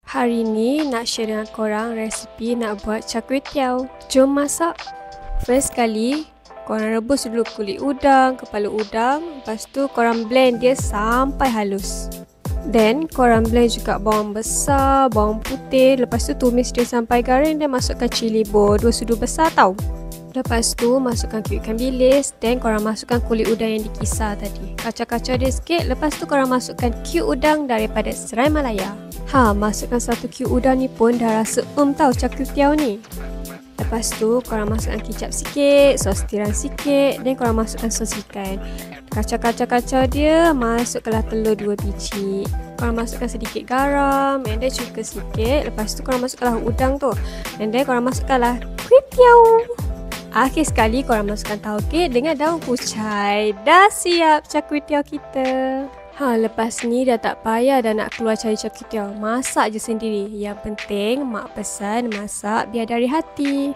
Hari ni nak share dengan korang resipi nak buat char kway teow. Jom masak. First kali, korang rebus dulu kulit udang, kepala udang. Lepas tu korang blend dia sampai halus. Then korang blend juga bawang besar, bawang putih. Lepas tu tumis dia sampai garing dan masukkan cili bawang 2 sudu besar tau. Lepas tu masukkan cube ikan bilis. Then korang masukkan kulit udang yang dikisar tadi. Kacau-kacau dia sikit. Lepas tu korang masukkan cube udang daripada Serai Malaya. Masukkan satu cube udang ni pun dah rasa tau char kway teow ni. Lepas tu korang masukkan kicap sikit, sos tiram sikit, dan korang masukkan sos ikan. Kacau-kacau dia, masukkanlah telur 2 biji. Korang masukkan sedikit garam, and then cuka sikit. Lepas tu korang masukkanlah udang tu. And then korang masukkanlah kway teow. Akhir sekali korang masukkan tauge dengan daun kucai. Dah siap char kway teow kita. Lepas ni dah tak payah dah nak keluar cari char kway teow. Masak je sendiri. Yang penting mak pesan masak biar dari hati.